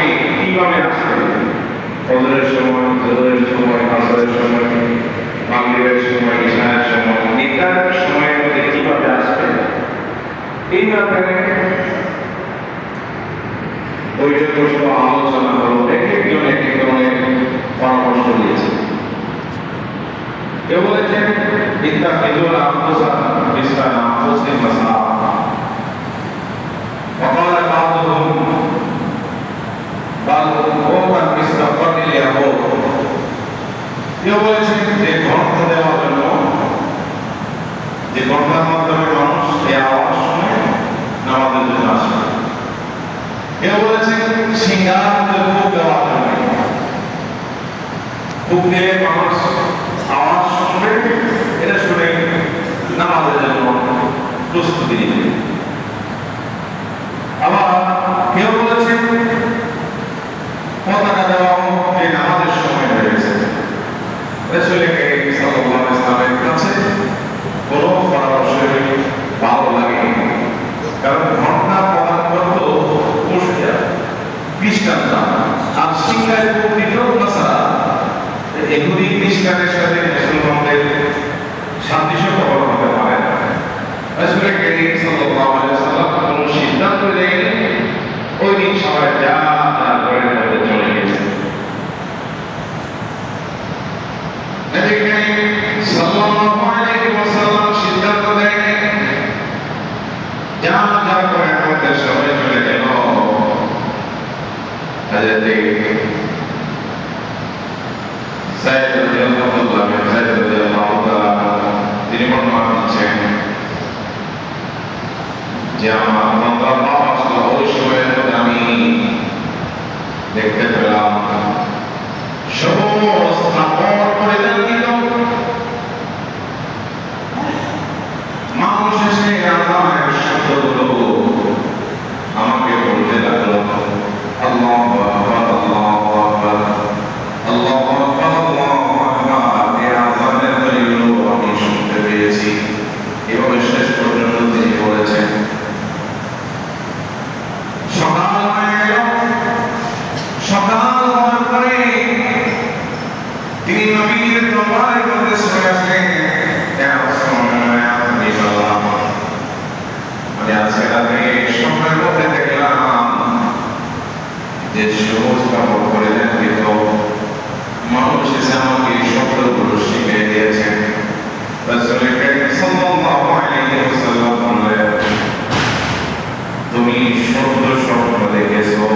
সময় কিভাবে আসবে, ফজরের সময়, জোহরের সময়, আসরের সময়, মাগরিবের সময়, ইশার সময়, নির্ধারিত সময়ের মধ্যে কিভাবে আসবে, এই ব্যাপারে বৈঠক বসে আলোচনা হলো। এক একজন এক এক ধরনের পরামর্শ দিয়েছে। কেউ বলেছেন বিদ্যা খেজুর আফসা বিস্তার আফসে মাসা وقال بعضهم بل قوما مستقر اليهود। কেউ বলেছেন যে গ্রন্থ দেওয়ার জন্য, যে গ্রন্থের মাধ্যমে মানুষ এই আওয়াজ শুনে নামাজের জন্য আসে। কেউ বলেছেন সিঙ্গার খুব দেওয়ার জন্য, খুব দিলে মানুষ আওয়াজ শুনবে, এটা শুনে নামাজের জন্য প্রস্তুতি নিবে। আবার কেউ বলেছেন পতাকা দেওয়া এই নামাজের সময় হয়ে গেছে। রাসূল কারীম সাল্লাল্লাহু আলাইহি ওয়াসাল্লামের কাছে কোনো পরামর্শ ভালো লাগেনি, কারণ ঘটনা প্রদান করত মুশরিকরা, খ্রিস্টানরা। আর সিংহায় উপনীত ভাষা এগুলি খ্রিস্টানের সাথে মুসলমানদের সাদৃশ্য কখনো হতে পারে না। রাসূল কারীম সাল্লাল্লাহু আলাইহি ওয়াসাল্লাম কোনো সিদ্ধান্ত নেয়নি, ওই দিন সবাই যা যা ঘরের মধ্যে চলে গেছে। নবী করিম সাল্লাল্লাহু আলাইহি ওয়াসাল্লাম সিদ্ধান্ত নেয়নি, যা যা ঘরের মধ্যে সবাই চলে গেল। হযরত সাইদ রাদিয়াল্লাহু তাআলা তিনি বর্ণনা দিচ্ছেন যে আমার বান্দার মা আসলো, ওই সময়ের মধ্যে আমি দেখতে পেলাম সমস্ত কাপড় পরিধান দিল, মানুষ এসে আল্লাহর শব্দগুলো আমাকে বলতে লাগলো, আল্লাহু আকবার, আল্লাহু আকবার, আল্লাহু আকবার, আল্লাহু আকবার। এই আযানের ধ্বনিগুলো আমি শুনতে পেয়েছি। এভাবে শেষ পর্যন্ত তিনি বলেছেন সকাল হয়ে গেল। সকাল হওয়ার পরে তিনি নবীর দরবারের মধ্যে চলে আসলেন। আমি আজকে রাতে স্বপ্নের মধ্যে দেখলাম যে সবুজ কাপড় পরিধান কৃত মানুষ এসে আমাকে এই শব্দগুলো শিখিয়ে দিয়েছেন। রাসূল কারীম সাল্লাল্লাহু আলাইহি ওয়াসাল্লাম বললেন, তুমি শুদ্ধ স্বপ্ন দেখেছো।